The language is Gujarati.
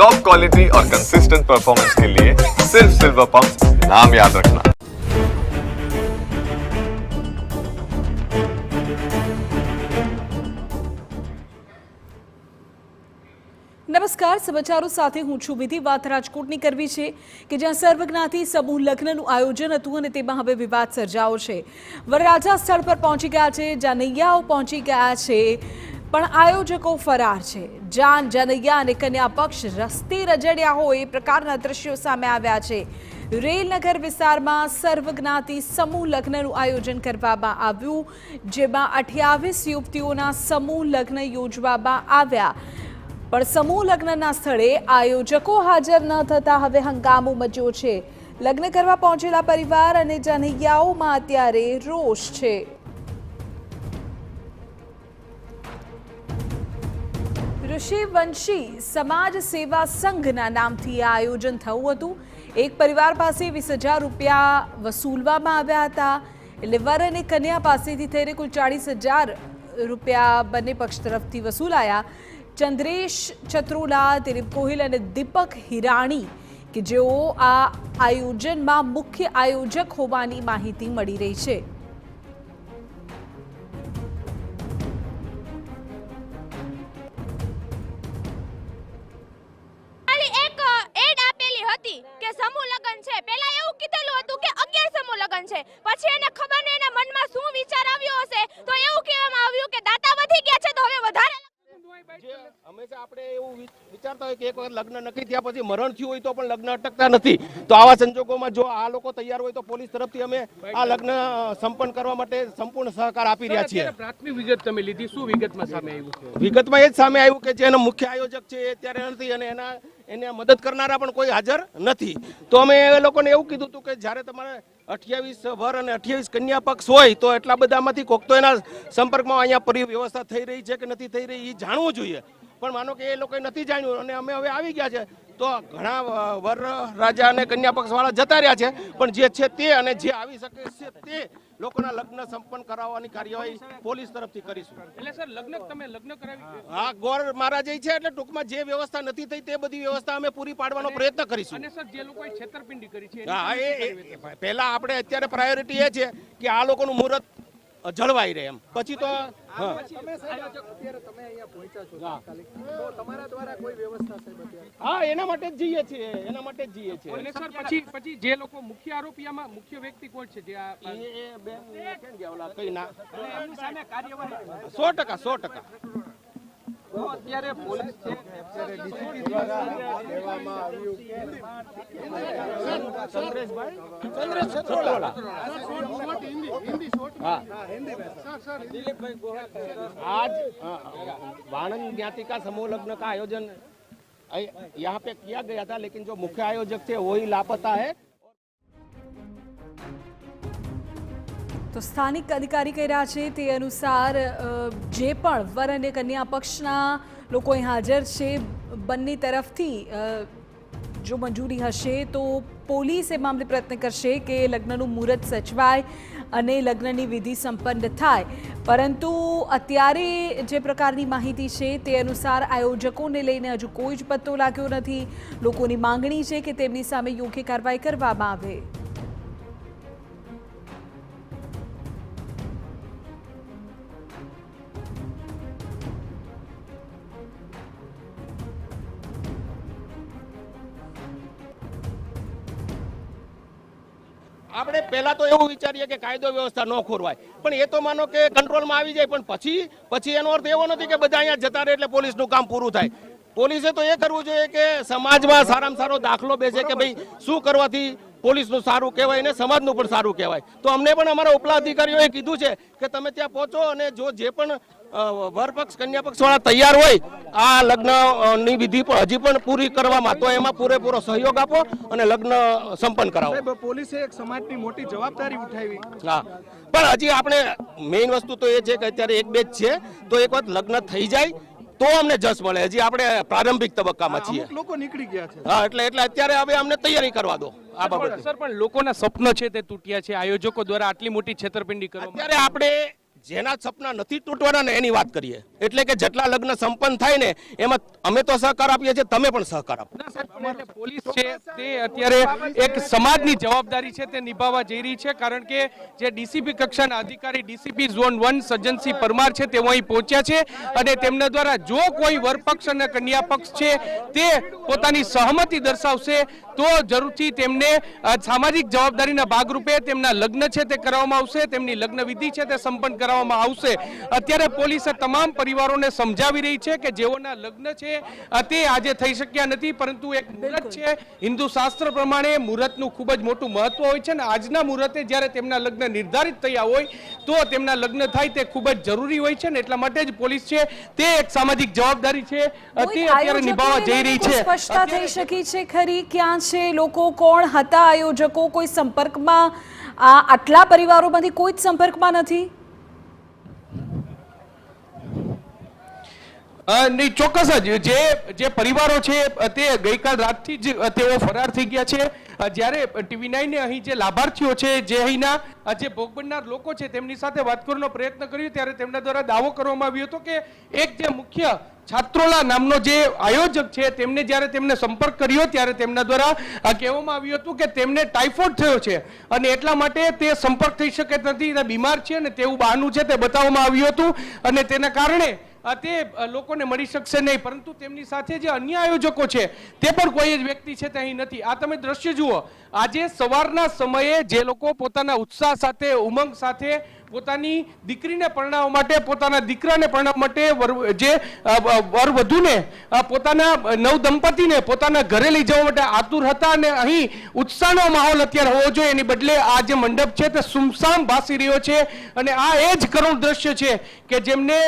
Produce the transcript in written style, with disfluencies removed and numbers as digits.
टॉप क्वालिटी और कंसिस्टेंट परफॉर्मेंस के लिए सिर्फ सिल्वर पंप नाम याद रखना। નમસ્કાર, સમાચારો સાથે હું છું વિધિ. વાત રાજકોટની કરવી છે કે જ્યાં સર્વજ્ઞાતિ સમૂહ લગ્નનું આયોજન હતું અને તેમાં હવે વિવાદ સર્જાયો છે. વરરાજા સ્થળ પર પહોંચી ગયા છે, જાનૈયાઓ પહોંચી ગયા છે, પણ આયોજકો ફરાર છે. જાનૈયા અને કન્યા પક્ષ રસ્તે રજડ્યા હોય એ પ્રકારના દ્રશ્યો સામે આવ્યા છે. રેલનગર વિસ્તારમાં સર્વજ્ઞાતિ સમૂહ લગ્નનું આયોજન કરવામાં આવ્યું, જેમાં 28 યુવતીઓના સમૂહ લગ્ન યોજવામાં આવ્યા. પણ સમૂહ લગ્નના સ્થળે આયોજકો હાજર ન થતા હવે હંગામો મચ્યો છે. લગ્ન કરવા પહોંચેલા પરિવાર અને જાનૈયાઓમાં અત્યારે રોષ છે. ઋષિવંશી સમાજ સેવા સંઘના નામથી આ આયોજન થયું હતું. એક પરિવાર પાસે 20,000 રૂપિયા વસૂલવામાં આવ્યા હતા. એટલે વર અને કન્યા પાસેથી થઈને કુલ 40,000 રૂપિયા બંને પક્ષ તરફથી વસૂલાયા. ચંદ્રેશ ચત્રોલા, દિલીપ ગોહિલ અને દીપક હિરાણી કે જેઓ આ આયોજનમાં મુખ્ય આયોજક હોવાની માહિતી મળી રહી છે. કે સમૂહ લગન છે. પહેલા એવું કીધેલું હતું કે 11 સમૂહ લગન છે. પછી એને ખબર ને એના મનમાં શું વિચાર આવ્યો હશે તો એવું કહેવામાં આવ્યું કે દાતા વધી ગયા છે તો હવે વધારે હંમેશા આપણે એવું વિચારતા હોય કે એક વખત લગ્ન નક્કી થયા પછી મરણ થયું હોય તો પણ લગ્ન અટકતા નથી. તો આવા સંજોગોમાં જો આ લોકો તૈયાર હોય તો પોલીસ તરફથી અમે આ લગ્ન સંપન્ન કરવા માટે સંપૂર્ણ સહકાર આપી રહ્યા છીએ. પ્રાથમિક વિગત તમે લીધી, શું વિગતમાં સામે આવ્યું છે? વિગતમાં એ જ સામે આવ્યું કે જેનો મુખ્ય આયોજક છે એ અત્યારે નથી અને એને મદદ કરનારા પણ કોઈ હાજર નથી. તો અમે એ લોકોને એવું કીધું હતું કે જ્યારે તમારે 28 વર અને 28 કન્યા પક્ષ હોય તો એટલા બધામાંથી કોક તો એના સંપર્કમાં અહીંયા પરિવ્યવસ્થા થઈ રહી છે કે નથી થઈ રહી એ જાણવું જોઈએ. પણ માનો કે એ લોકોએ નથી જાણ્યું અને અમે હવે આવી ગયા છે તો ઘણા વર રાજા અને કન્યા પક્ષ વાળા જતા રહ્યા છે. પણ જે છે તે અને જે આવી શકે છે તે લોકોના લગ્ન સંપન્ન કરાવવાની કાર્યવાહી પોલીસ તરફથી કરીશું. એટલે સર તમે લગ્ન કરાવી? હા, ગોર મહારાજ છે એટલે ટૂંકમાં જે વ્યવસ્થા નથી થઈ તે બધી વ્યવસ્થા અમે પૂરી પાડવાનો પ્રયત્ન કરીશું. અને સર જે લોકોએ છેતરપિંડી કરી છે હા, એ પહેલા આપણે અત્યારે પ્રાયોરિટી એ છે કે આ લોકોનું મુહૂર્ત જળવાઈ રહે એમ. પછી તો હા, એના માટે જ જઈએ છીએ. અને સર પછી જે લોકો મુખ્ય આરોપીમાં મુખ્ય વ્યક્તિ કોણ છે જે આ કઈ ના એમની સામે કાર્યવાહી 100% અત્યારે પોલીસ છે आज वाणंद ज्ञाति का समूह लग्न का आयोजन यहाँ पे किया गया था, लेकिन जो मुख्य आयोजक थे वही लापता है. તો સ્થાનિક અધિકારી કહી રહ્યા છે તે અનુસાર જે પણ વર અને કન્યા પક્ષના લોકો અહીં હાજર છે બંને તરફથી જો મંજૂરી હશે તો પોલીસ એ મામલે પ્રયત્ન કરશે કે લગ્નનું મુહૂર્ત સચવાય અને લગ્નની વિધિ સંપન્ન થાય. પરંતુ અત્યારે જે પ્રકારની માહિતી છે તે અનુસાર આયોજકોને લઈને હજુ કોઈ જ પત્તો લાગ્યો નથી. લોકોની માંગણી છે કે તેમની સામે યોગ્ય કાર્યવાહી કરવામાં આવે. આપણે પહેલા તો એવું વિચારીએ કે કાયદો વ્યવસ્થા ન ખોરવાય, પણ એ તો માનો કે કંટ્રોલમાં આવી જાય. પણ પછી એનો અર્થ એવો નથી કે બધા અહીંયા જતા રહે એટલે પોલીસનું કામ પૂરું થાય. પોલીસે તો એ કરવું જોઈએ કે સમાજમાં સારામાં સારો દાખલો બેસે કે ભાઈ શું કરવાથી પોલીસનું સારું કહેવાય ને સમાજનું પણ સારું કહેવાય. તો અમને પણ અમારા ઉપલા અધિકારીઓએ કીધું છે કે તમે ત્યાં પહોંચો અને જે પણ વર પક્ષ કન્યા પક્ષ વાળા તૈયાર હોય આ લગ્નની વિધિ પણ હજી પણ પૂરી કરવામાં તો એમાં પૂરેપૂરો સહયોગ આપો અને લગ્ન સંપન્ન કરાવો. પોલીસે એક સમાજની મોટી જવાબદારી ઉઠાવી. હા, પણ હજી આપણે મેઇન વસ્તુ તો એ છે કે અત્યારે એક બે જ છે. તો એક વખત લગ્ન થઈ જાય તો અમને જસ મળે. હજી આપણે પ્રારંભિક તબક્કામાં છીએ. લોકો નીકળી ગયા છે. હા, એટલે અત્યારે હવે અમને તૈયારી કરવા દો આ બાબતે. સર, પણ લોકોના સપનો છે તે તૂટ્યા છે આયોજકો દ્વારા આટલી મોટી છેતરપિંડી કરવામાં. અત્યારે આપણે જેના સપના નથી તૂટવાના ને એની વાત કરીએ, એટલે કે જેટલા લગ્ન સંપન્ન થાય ને એમાં અમે તો સહકાર આપીએ છીએ, તમે પણ સહકાર આપો. ના સાહેબ, પણ એટલે પોલીસ છે તે અત્યારે એક સમાજની જવાબદારી છે તે નિભાવવા જઈ રહી છે, કારણ કે જે ડીસીપી કક્ષાના અધિકારી ડીસીપી ઝોન 1 સજ્જનસિંહ પરમાર છે તેઓ અહીં પહોંચ્યા છે અને તેમના દ્વારા જો કોઈ વરપક્ષ અને કન્યા પક્ષ છે તે પોતાની સહમતિ દર્શાવશે તો જરૂરથી તેમને સામાજિક જવાબદારીના ભાગરૂપે તેમના લગ્ન છે તે કરવામાં આવશે, તેમની લગ્ન વિધિ છે તે સંપન્ન કરવામાં આવશે. અત્યારે પોલીસે તમામ પરિવારોને સમજાવી રહી છે કે જેઓના લગ્ન છે તે આજે થઈ શક્યા નથી, પરંતુ એક મુહૂર્ત છે, હિન્દુ શાસ્ત્ર પ્રમાણે મુહૂર્તનું ખૂબ જ મોટું મહત્વ હોય છે અને આજના મુહૂર્તે જ્યારે તેમના લગ્ન નિર્ધારિત થયા હોય તો તેમના લગ્ન થાય તે ખૂબ જ જરૂરી હોય છે ને એટલા માટે જ પોલીસ છે તે એક સામાજિક જવાબદારી છે તે અત્યારે નિભાવવા જઈ રહી છે. સ્પષ્ટતા થઈ શકી છે ખરી? ક્યાં છે લોકો? કોણ હતા આયોજકો? કોઈ સંપર્કમાં આટલા પરિવારોમાંથી કોઈ જ સંપર્કમાં નથી? નહીં, ચોક્કસ જ જે પરિવારો છે તે ગઈકાલ રાતથી જ તેઓ ફરાર થઈ ગયા છે. જ્યારે TV9 ને અહીં જે લાભાર્થીઓ છે, જે અહીંના જે ભોગ બનનાર લોકો છે તેમની સાથે વાત કરવાનો પ્રયત્ન કર્યો ત્યારે તેમના દ્વારા દાવો કરવામાં આવ્યો હતો કે એક જે મુખ્ય છાત્રોલા નામનો જે આયોજક છે તેમને જ્યારે તેમને સંપર્ક કર્યો ત્યારે તેમના દ્વારા કહેવામાં આવ્યું હતું કે તેમને ટાઇફોઇડ થયો છે અને એટલા માટે તે સંપર્ક થઈ શકે નથી, બીમાર છે અને તેવું બહાનું છે તે બતાવવામાં આવ્યું હતું અને તેના કારણે તે લોકોને મળી શકશે નહીં, પરંતુ તેમની સાથે જે અન્ય આયોજકો છે તે પણ કોઈ જ વ્યક્તિ છે તે અહીં નથી. આ તમે દ્રશ્ય જુઓ, આજે સવારના સમયે જે લોકો પોતાના ઉત્સાહ સાથે, ઉમંગ સાથે પોતાની દીકરીને પરણાવવા માટે, પોતાના દીકરાને પરણાવવા માટે, જે વરવધુને પોતાના નવદંપતીને પોતાના ઘરે લઈ જવા માટે આતુર હતા અને અહીં ઉત્સાહનો માહોલ અત્યારે હોવો જોઈએ એની બદલે આ જે મંડપ છે તે સુમસામ ભાસી રહ્યો છે અને આ એ જ કરુણ દ્રશ્ય છે કે જેમને